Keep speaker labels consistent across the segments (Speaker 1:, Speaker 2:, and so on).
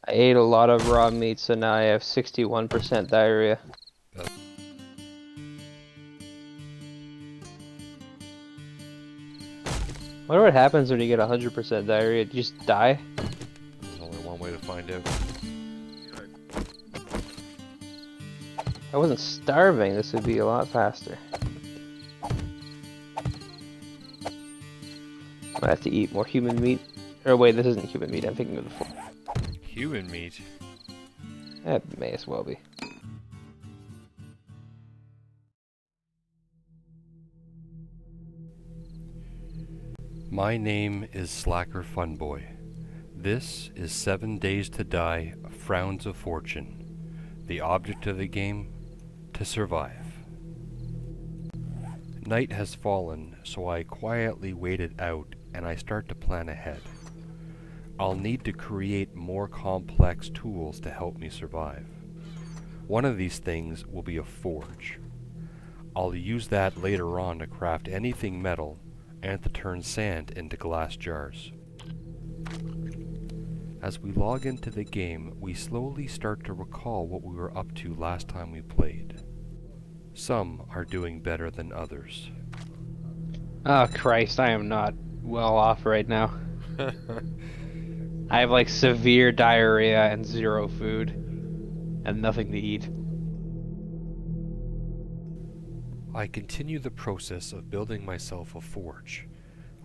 Speaker 1: I ate a lot of raw meat, so now I have 61% diarrhea. I wonder what happens when you get 100% diarrhea. Do you just die?
Speaker 2: There's only one way to find out.
Speaker 1: I wasn't starving, this would be a lot faster. I have to eat more human meat. Or wait, this isn't human meat, I'm thinking of the full.
Speaker 2: Human meat?
Speaker 1: That may as well be.
Speaker 2: My name is Slacker Funboy. This is 7 Days to Die, Frowns of Fortune. The object of the game, to survive. Night has fallen, so I quietly wait it out and I start to plan ahead. I'll need to create more complex tools to help me survive. One of these things will be a forge. I'll use that later on to craft anything metal and to turn sand into glass jars. As we log into the game, we slowly start to recall what we were up to last time we played. Some are doing better than others.
Speaker 1: Oh Christ, I am not well off right now. I have like severe diarrhea and zero food. And nothing to eat.
Speaker 2: I continue the process of building myself a forge.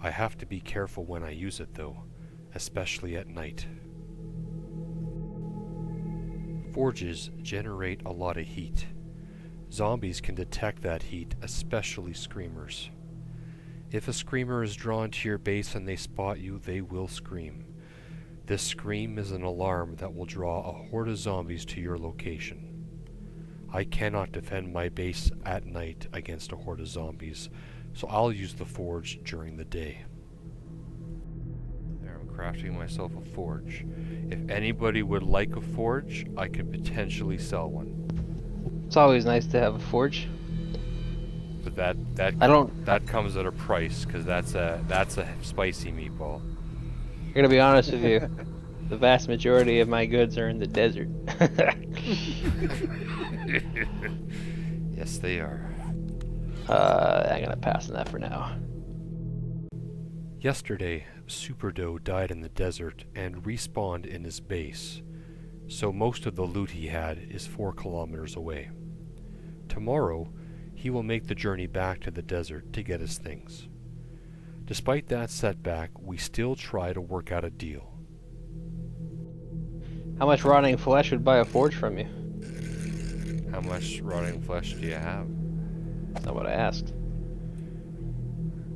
Speaker 2: I have to be careful when I use it though, especially at night. Forges generate a lot of heat. Zombies can detect that heat, especially screamers. If a screamer is drawn to your base and they spot you, they will scream. This scream is an alarm that will draw a horde of zombies to your location. I cannot defend my base at night against a horde of zombies, so I'll use the forge during the day. There, I'm crafting myself a forge. If anybody would like a forge, I could potentially sell one.
Speaker 1: It's always nice to have a forge.
Speaker 2: But that comes at a price, because that's a spicy meatball.
Speaker 1: I'm gonna be honest with you. The vast majority of my goods are in the desert.
Speaker 2: Yes, they are.
Speaker 1: I'm gonna pass on that for now.
Speaker 2: Yesterday, Superdoe died in the desert and respawned in his base, so most of the loot he had is 4 kilometers away. Tomorrow, he will make the journey back to the desert to get his things. Despite that setback, we still try to work out a deal.
Speaker 1: How much rotting flesh would buy a forge from you?
Speaker 2: How much rotting flesh do you have?
Speaker 1: That's not what I asked.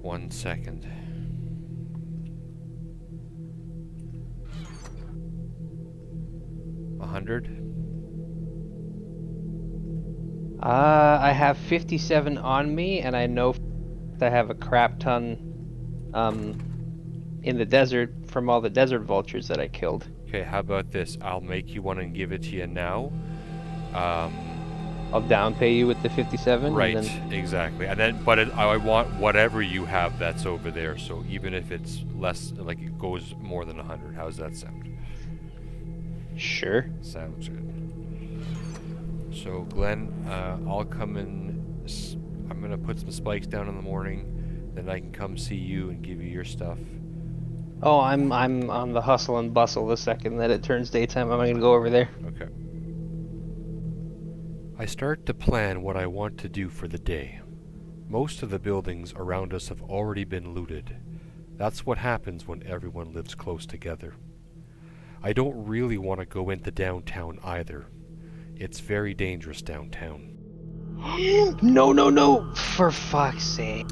Speaker 2: 1 second. $100?
Speaker 1: I have 57 on me, and I know I have a crap ton in the desert from all the desert vultures that I killed.
Speaker 2: Okay, how about this? I'll make you one and give it to you now.
Speaker 1: I'll downpay you with the 57.
Speaker 2: Right,
Speaker 1: And then...
Speaker 2: exactly. And then, but I want whatever you have that's over there. So even if it's less, like it goes more than 100. How's that sound?
Speaker 1: Sure.
Speaker 2: Sounds good. So Glenn, I'll come in. I'm gonna put some spikes down in the morning. Then I can come see you and give you your stuff.
Speaker 1: Oh, I'm on the hustle and bustle the second that it turns daytime. I'm gonna go over there.
Speaker 2: Okay. I start to plan what I want to do for the day. Most of the buildings around us have already been looted. That's what happens when everyone lives close together. I don't really want to go into downtown either. It's very dangerous downtown.
Speaker 1: No, no, no! For fuck's sake.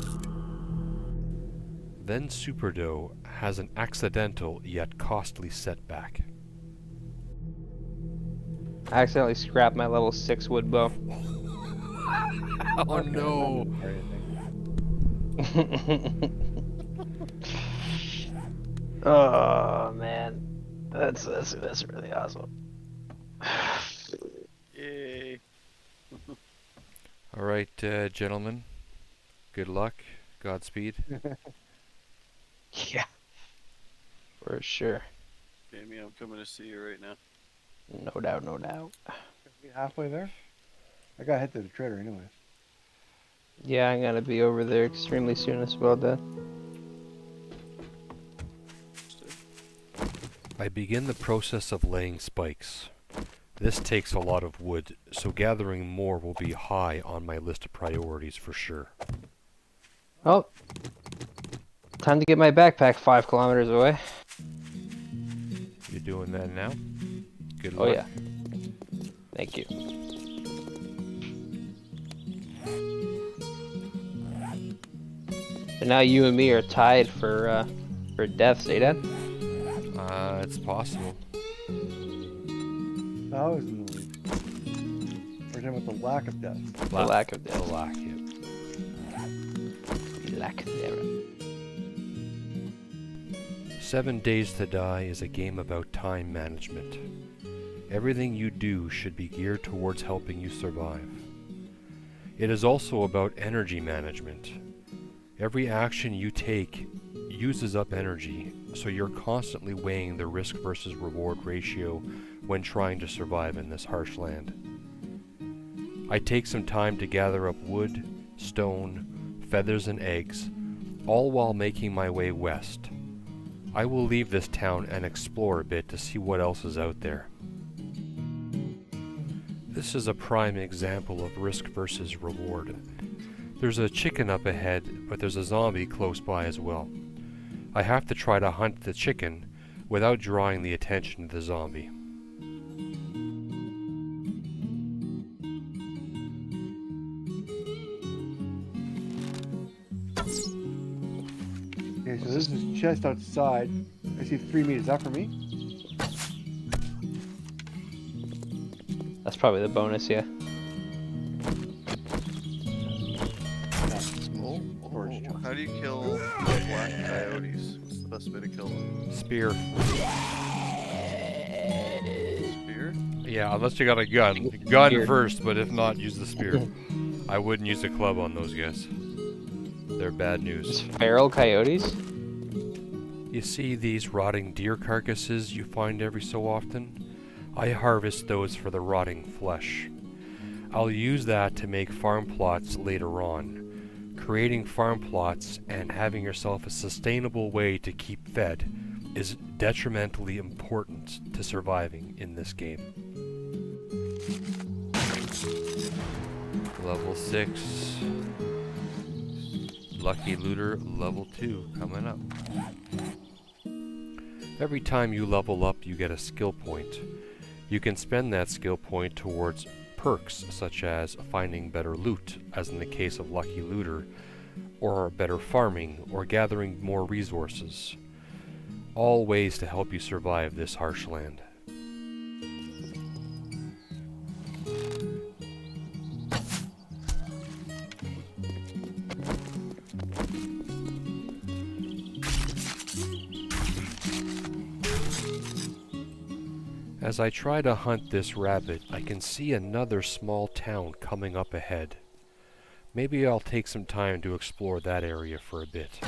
Speaker 2: Then Superdoe has an accidental yet costly setback.
Speaker 1: I accidentally scrapped my level 6 wood bow.
Speaker 2: Oh no!
Speaker 1: Oh man, that's really awesome.
Speaker 3: Yay.
Speaker 2: Alright, gentlemen. Good luck. Godspeed.
Speaker 1: Yeah, for sure.
Speaker 3: Jamie, I'm coming to see you right now.
Speaker 1: No doubt, no doubt.
Speaker 3: You halfway there? I gotta head to the trader anyway.
Speaker 1: Yeah, I'm gonna be over there extremely soon as well, Dad.
Speaker 2: I begin the process of laying spikes. This takes a lot of wood, so gathering more will be high on my list of priorities for sure.
Speaker 1: Oh, time to get my backpack 5 kilometers away.
Speaker 2: You doing that now? Good
Speaker 1: Oh
Speaker 2: luck.
Speaker 1: yeah. Thank you. So now you and me are tied for deaths, eh, Dad?
Speaker 2: It's possible.
Speaker 3: I was in the lead. We're talking about the lack of death.
Speaker 1: The lack of
Speaker 2: The
Speaker 1: deaths.
Speaker 2: lack, yeah.
Speaker 1: Lack thereof.
Speaker 2: 7 Days to Die is a game about time management. Everything you do should be geared towards helping you survive. It is also about energy management. Every action you take uses up energy, so you're constantly weighing the risk versus reward ratio when trying to survive in this harsh land. I take some time to gather up wood, stone, feathers and eggs, all while making my way west. I will leave this town and explore a bit to see what else is out there. This is a prime example of risk versus reward. There's a chicken up ahead, but there's a zombie close by as well. I have to try to hunt the chicken without drawing the attention to the zombie.
Speaker 3: Okay, so this is chest outside. I see 3 meters up for me.
Speaker 1: That's probably the bonus, yeah.
Speaker 4: How do you kill black coyotes? What's the best way to kill them?
Speaker 2: Spear.
Speaker 4: Spear?
Speaker 2: Yeah, unless you got a gun. Gun
Speaker 1: Spear.
Speaker 2: first, but if not, use the spear. I wouldn't use a club on those guys. They're bad
Speaker 1: There's
Speaker 2: news.
Speaker 1: feral coyotes?
Speaker 2: You see these rotting deer carcasses you find every so often? I harvest those for the rotting flesh. I'll use that to make farm plots later on. Creating farm plots and having yourself a sustainable way to keep fed is detrimentally important to surviving in this game. Level 6. Lucky Looter level 2 coming up. Every time you level up, you get a skill point. You can spend that skill point towards perks such as finding better loot, as in the case of Lucky Looter, or better farming, or gathering more resources. All ways to help you survive this harsh land. As I try to hunt this rabbit, I can see another small town coming up ahead. Maybe I'll take some time to explore that area for a bit.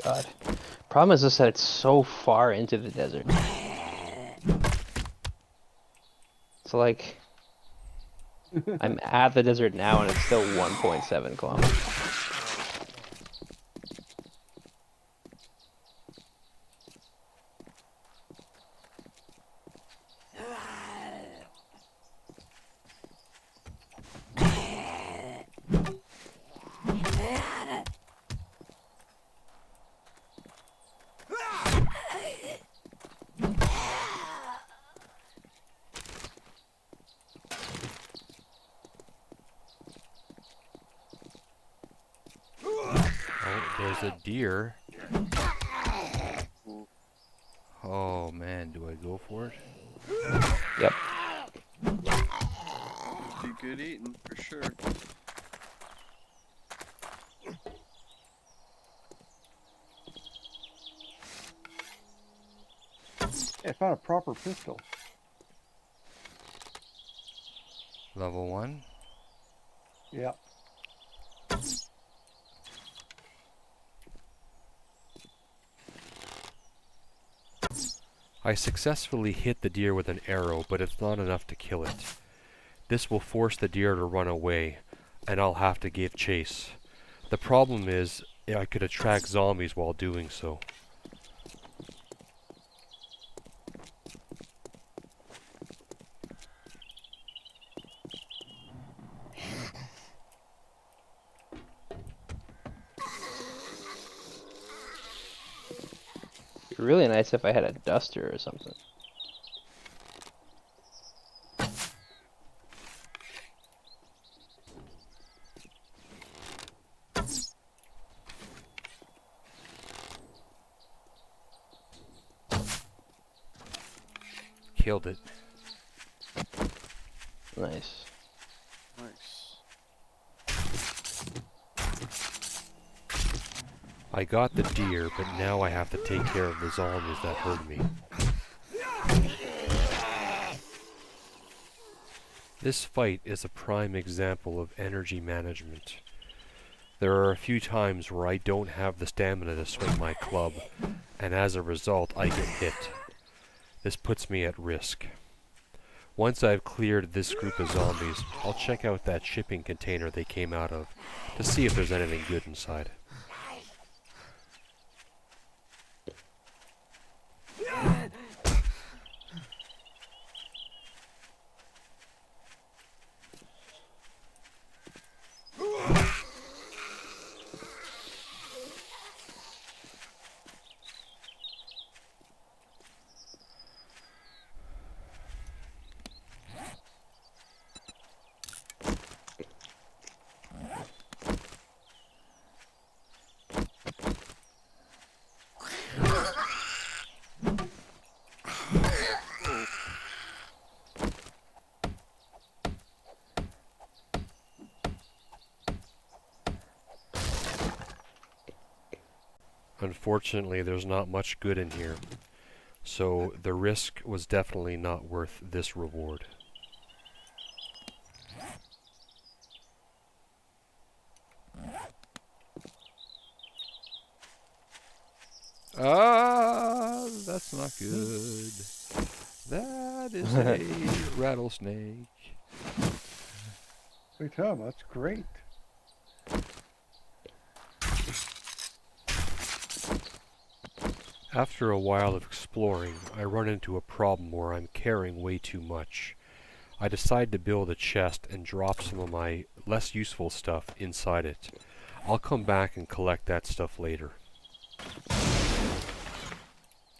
Speaker 1: God. Problem is just that it's so far into the desert. So like, I'm at the desert now and it's still 1.7 kilometers.
Speaker 2: Oh, there's a deer. Oh man, do I go for it?
Speaker 1: Yep.
Speaker 4: Be good eating, for sure.
Speaker 3: Yeah, I found a proper pistol.
Speaker 2: Level 1.
Speaker 3: Yeah.
Speaker 2: I successfully hit the deer with an arrow, but it's not enough to kill it. This will force the deer to run away, and I'll have to give chase. The problem is, I could attract zombies while doing so.
Speaker 1: It'd be really nice if I had a duster or something.
Speaker 2: Killed it.
Speaker 1: Nice.
Speaker 4: Nice.
Speaker 2: I got the deer, but now I have to take care of the zombies that hurt me. This fight is a prime example of energy management. There are a few times where I don't have the stamina to swing my club, and as a result I get hit. This puts me at risk. Once I've cleared this group of zombies, I'll check out that shipping container they came out of to see if there's anything good inside. Unfortunately, there's not much good in here, so the risk was definitely not worth this reward. Ah, that's not good. That is a rattlesnake.
Speaker 3: Wait, Tom, that's great.
Speaker 2: After a while of exploring, I run into a problem where I'm carrying way too much. I decide to build a chest and drop some of my less useful stuff inside it. I'll come back and collect that stuff later.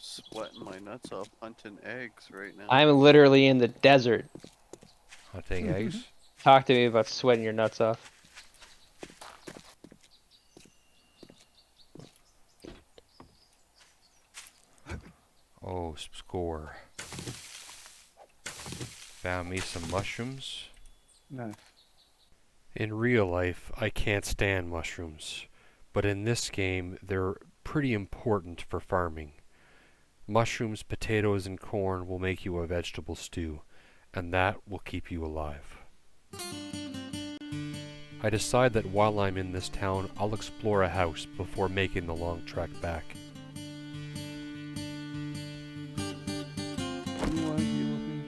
Speaker 4: Sweating my nuts off hunting eggs right now.
Speaker 1: I'm literally in the desert.
Speaker 2: Hunting eggs?
Speaker 1: Talk to me about sweating your nuts off.
Speaker 2: Oh, score. Found me some mushrooms.
Speaker 3: Nice.
Speaker 2: In real life, I can't stand mushrooms, but in this game, they're pretty important for farming. Mushrooms, potatoes, and corn will make you a vegetable stew, and that will keep you alive. I decide that while I'm in this town, I'll explore a house before making the long trek back.
Speaker 3: You want to be looking?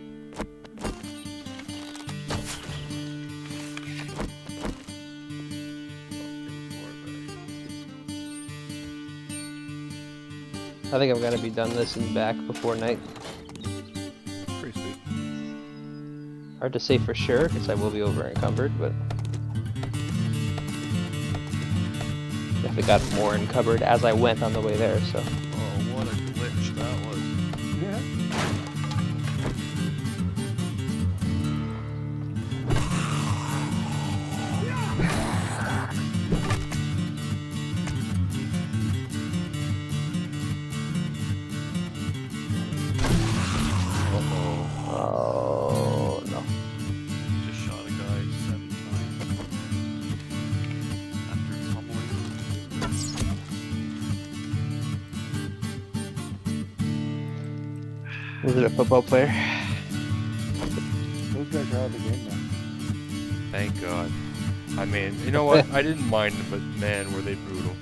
Speaker 1: I think I'm gonna be done this and back before night.
Speaker 2: Pretty sweet.
Speaker 1: Hard to say for sure, because I will be over encumbered, but definitely got more encumbered as I went on the way there, so.
Speaker 4: Oh, what a glitch that was.
Speaker 3: Yeah.
Speaker 1: Oh, no.
Speaker 4: Just shot a guy 7 times. After pummeling.
Speaker 1: Is it a football player?
Speaker 3: Those guys are out of the game now.
Speaker 2: Thank God. I mean, you know what? I didn't mind them, but man, were they brutal.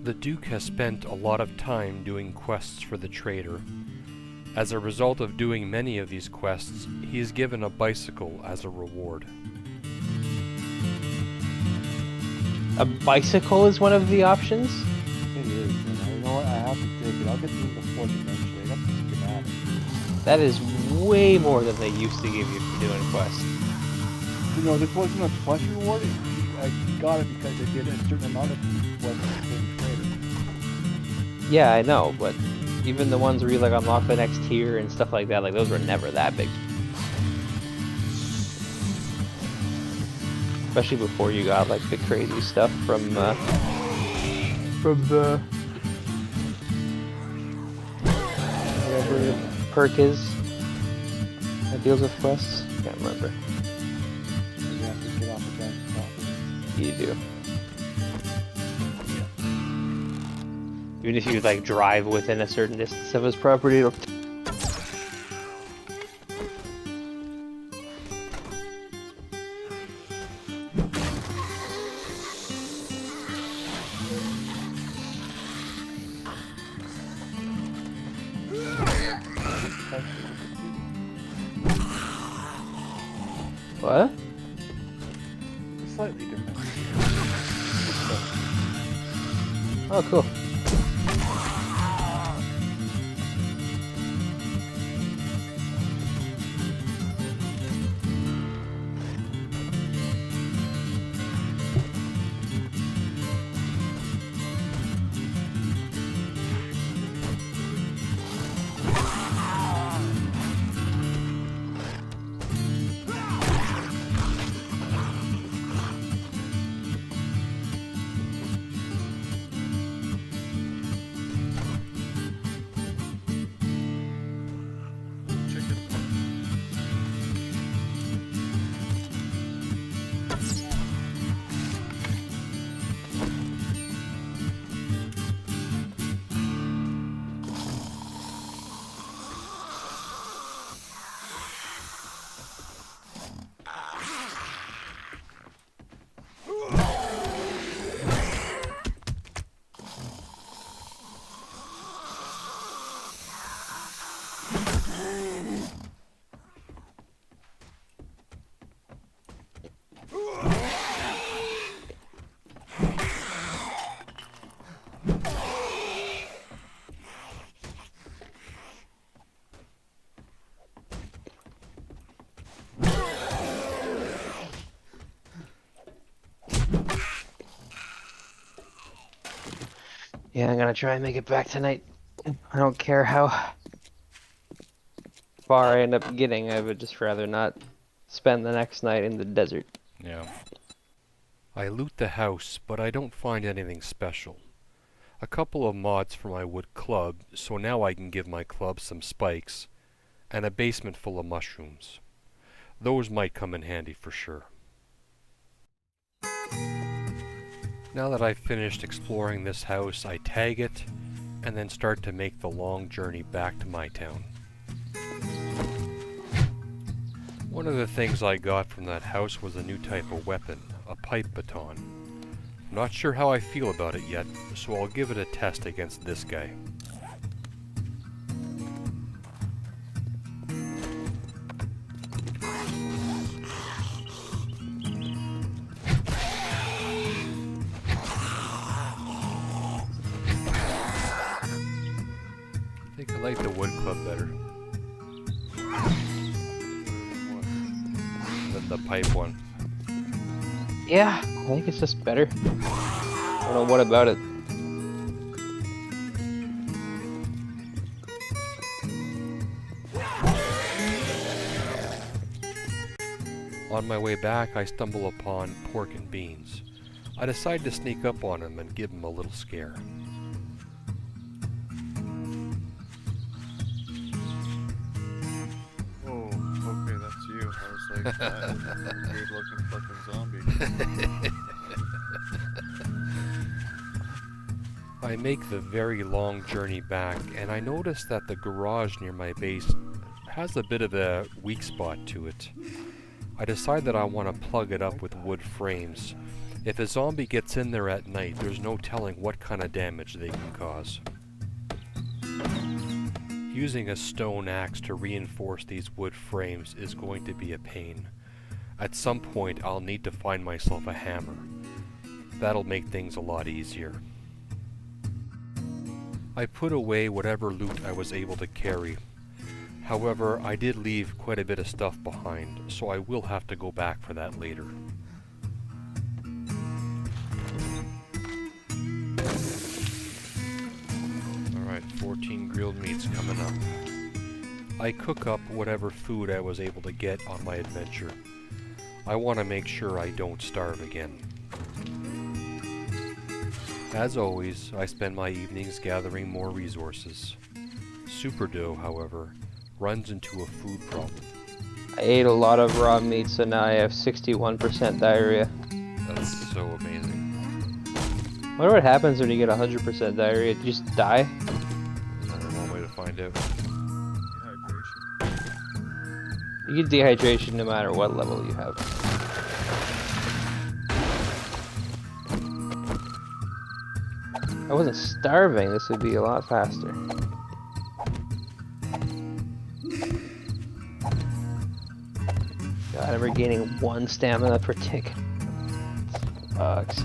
Speaker 2: The Duke has spent a lot of time doing quests for the trader. As a result of doing many of these quests, he is given a bicycle as a reward.
Speaker 1: A bicycle is one of the options?
Speaker 3: It is, and you know what? I have to take it. I'll get through the forge eventually. That's the schematic.
Speaker 1: That is way more than they used to give you for doing quests.
Speaker 3: You know, this wasn't a plus reward. I got it because I did a certain amount of quests for the trader.
Speaker 1: Yeah, I know, but even the ones where you like unlock the next tier and stuff like that, like those were never that big. Especially before you got like the crazy stuff from the whatever the perk is that deals with quests. Can't remember.
Speaker 3: You have to get off the bench properly.
Speaker 1: You do. Even if you like drive within a certain distance of his property, it'll what?
Speaker 3: Slightly different.
Speaker 1: Oh, cool. Yeah, I'm gonna try and make it back tonight. I don't care how far I end up getting, I would just rather not spend the next night in the desert.
Speaker 2: Yeah. I loot the house, but I don't find anything special. A couple of mods for my wood club, so now I can give my club some spikes, and a basement full of mushrooms. Those might come in handy for sure. Now that I've finished exploring this house, I tag it, and then start to make the long journey back to my town. One of the things I got from that house was a new type of weapon, a pipe baton. Not sure how I feel about it yet, so I'll give it a test against this guy. I think I like the wood club better than the pipe one.
Speaker 1: Yeah, I think it's just better. I don't know what about it.
Speaker 2: On my way back, I stumble upon Pork and Beans. I decide to sneak up on him and give him a little scare.
Speaker 4: That is a weird looking fucking zombie.
Speaker 2: I make the very long journey back, and I notice that the garage near my base has a bit of a weak spot to it. I decide that I want to plug it up with wood frames. If a zombie gets in there at night, there's no telling what kind of damage they can cause. Using a stone axe to reinforce these wood frames is going to be a pain. At some point, I'll need to find myself a hammer. That'll make things a lot easier. I put away whatever loot I was able to carry. However, I did leave quite a bit of stuff behind, so I will have to go back for that later. Alright, 14 grilled meats coming up. I cook up whatever food I was able to get on my adventure. I want to make sure I don't starve again. As always, I spend my evenings gathering more resources. Super Dough, however, runs into a food problem.
Speaker 1: I ate a lot of raw meat, so now I have 61% diarrhea.
Speaker 2: That's so amazing.
Speaker 1: I wonder what happens when you get 100% diarrhea. Do you just die?
Speaker 2: Only one way to find out.
Speaker 4: Dehydration.
Speaker 1: You get dehydration no matter what level you have. If I wasn't starving, this would be a lot faster. God, I'm regaining 1 stamina per tick. Sucks.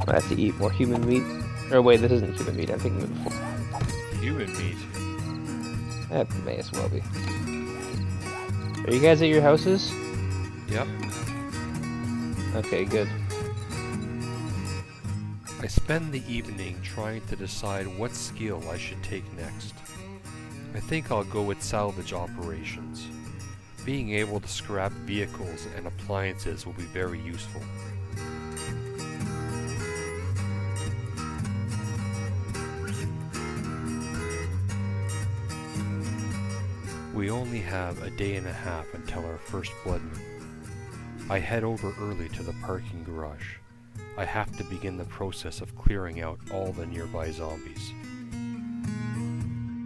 Speaker 1: I have to eat more human meat. Or wait, this isn't human meat, I'm thinking of before.
Speaker 2: Human meat.
Speaker 1: That may as well be. Are you guys at your houses?
Speaker 2: Yep.
Speaker 1: Okay, good.
Speaker 2: I spend the evening trying to decide what skill I should take next. I think I'll go with salvage operations. Being able to scrap vehicles and appliances will be very useful. We only have a day and a half until our first blood moon. I head over early to the parking garage. I have to begin the process of clearing out all the nearby zombies.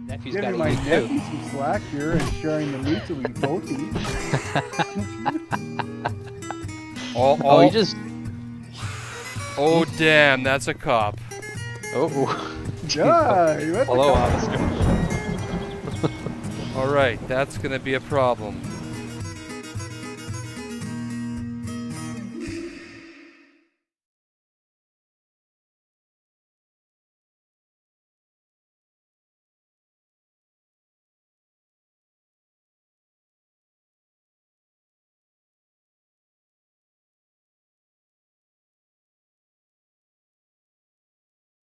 Speaker 1: Nephew's
Speaker 3: Giving
Speaker 1: gotta
Speaker 3: my
Speaker 1: eat too.
Speaker 3: nephew some slack here and sharing the meat so we both eat.
Speaker 1: Oh, you just...
Speaker 2: Oh damn, that's a cop.
Speaker 1: Oh.
Speaker 3: Yeah, you went to
Speaker 1: Hello,
Speaker 3: come.
Speaker 1: officer.
Speaker 2: Alright, that's gonna be a problem.